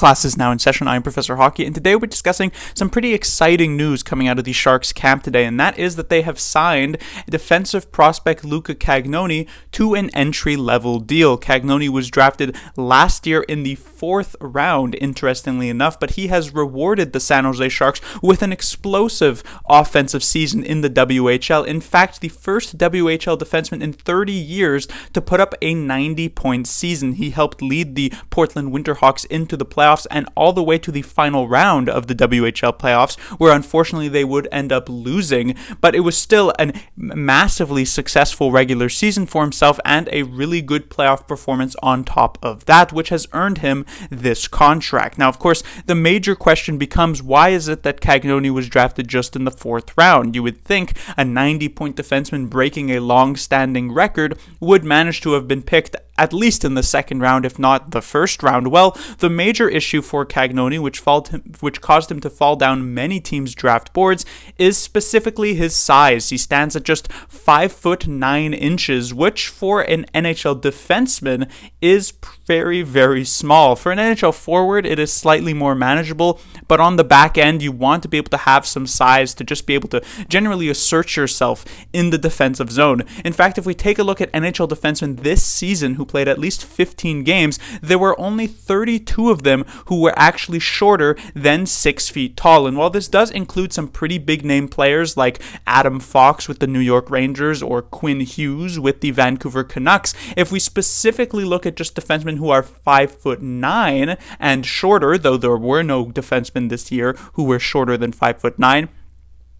Class is now in session. I'm Professor Hockey, and today we're discussing some pretty exciting news coming out of the Sharks camp today, and that is that they have signed defensive prospect Luca Cagnoni to an entry-level deal. Cagnoni was drafted last year in the 4th round, interestingly enough, but he has rewarded the San Jose Sharks with an explosive offensive season in the WHL. In fact, the first WHL defenseman in 30 years to put up a 90-point season. He helped lead the Portland Winterhawks into the playoffs and all the way to the final round of the WHL playoffs, where unfortunately they would end up losing, but it was still a massively successful regular season for himself and a really good playoff performance on top of that, which has earned him this contract. Now, of course, the major question becomes, why is it that Cagnoni was drafted just in the 4th round? You would think a 90-point defenseman breaking a long-standing record would manage to have been picked at least in the 2nd round, if not the 1st round. Well, the major issue for Cagnoni, which caused him to fall down many teams' draft boards, is specifically his size. He stands at just 5'9", which for an NHL defenseman is very, very small. For an NHL forward, it is slightly more manageable, but on the back end, you want to be able to have some size to just be able to generally assert yourself in the defensive zone. In fact, if we take a look at NHL defensemen this season who played at least 15 games, there were only 32 of them who were actually shorter than 6 feet tall. And while this does include some pretty big name players like Adam Fox with the New York Rangers or Quinn Hughes with the Vancouver Canucks, if we specifically look at just defensemen who are 5'9" and shorter, though there were no defensemen this year who were shorter than 5'9",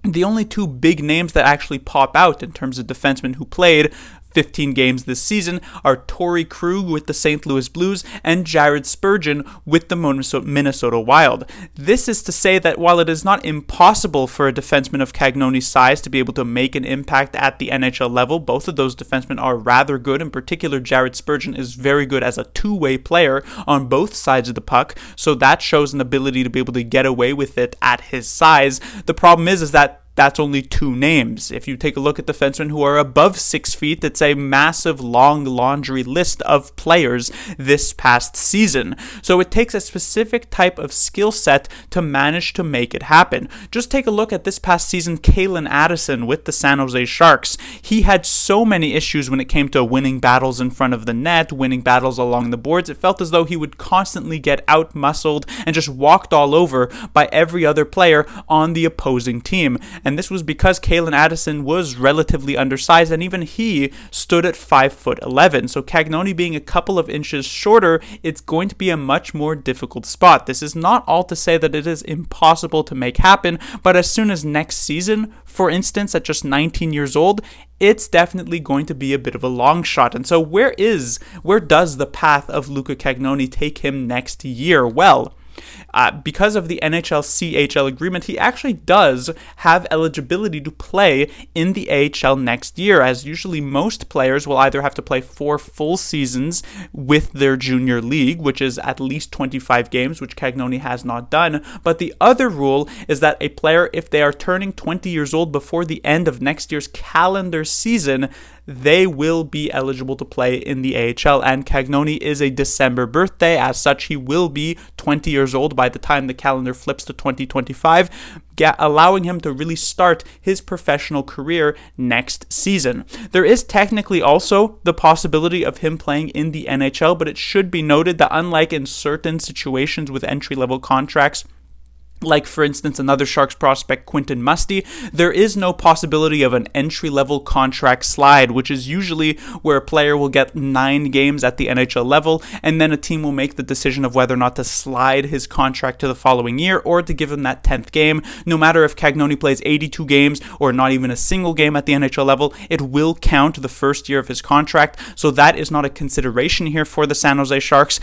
the only 2 big names that actually pop out in terms of defensemen who played 15 games this season are Torrey Krug with the St. Louis Blues and Jared Spurgeon with the Minnesota Wild. This is to say that while it is not impossible for a defenseman of Cagnoni's size to be able to make an impact at the NHL level, both of those defensemen are rather good. In particular, Jared Spurgeon is very good as a two-way player on both sides of the puck, so that shows an ability to be able to get away with it at his size. The problem is that that's only 2 names. If you take a look at defensemen who are above 6 feet, it's a massive, long laundry list of players this past season. So it takes a specific type of skill set to manage to make it happen. Just take a look at this past season, Calen Addison with the San Jose Sharks. He had so many issues when it came to winning battles in front of the net, winning battles along the boards. It felt as though he would constantly get out-muscled and just walked all over by every other player on the opposing team. And this was because Calen Addison was relatively undersized, and even he stood at 5'11". So Cagnoni being a couple of inches shorter, it's going to be a much more difficult spot. This is not all to say that it is impossible to make happen, but as soon as next season, for instance, at just 19 years old, it's definitely going to be a bit of a long shot. And so where does the path of Luca Cagnoni take him next year? Well, because of the NHL-CHL agreement, he actually does have eligibility to play in the AHL next year, as usually most players will either have to play 4 full seasons with their junior league, which is at least 25 games, which Cagnoni has not done. But the other rule is that a player, if they are turning 20 years old before the end of next year's calendar season, they will be eligible to play in the AHL, and Cagnoni is a December birthday. As such, he will be 20 years old by the time the calendar flips to 2025, allowing him to really start his professional career next season. There is technically also the possibility of him playing in the NHL, but it should be noted that unlike in certain situations with entry-level contracts, like, for instance, another Sharks prospect, Quentin Musty, there is no possibility of an entry-level contract slide, which is usually where a player will get 9 games at the NHL level, and then a team will make the decision of whether or not to slide his contract to the following year or to give him that 10th game. No matter if Cagnoni plays 82 games or not even a single game at the NHL level, it will count the first year of his contract, so that is not a consideration here for the San Jose Sharks.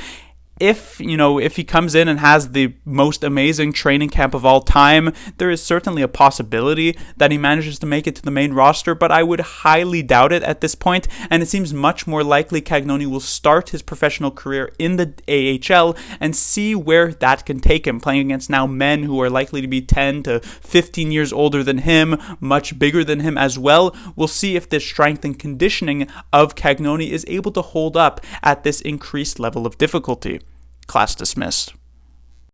If he comes in and has the most amazing training camp of all time, there is certainly a possibility that he manages to make it to the main roster, but I would highly doubt it at this point, and it seems much more likely Cagnoni will start his professional career in the AHL and see where that can take him, playing against now men who are likely to be 10 to 15 years older than him, much bigger than him as well. We'll see if the strength and conditioning of Cagnoni is able to hold up at this increased level of difficulty. Class dismissed.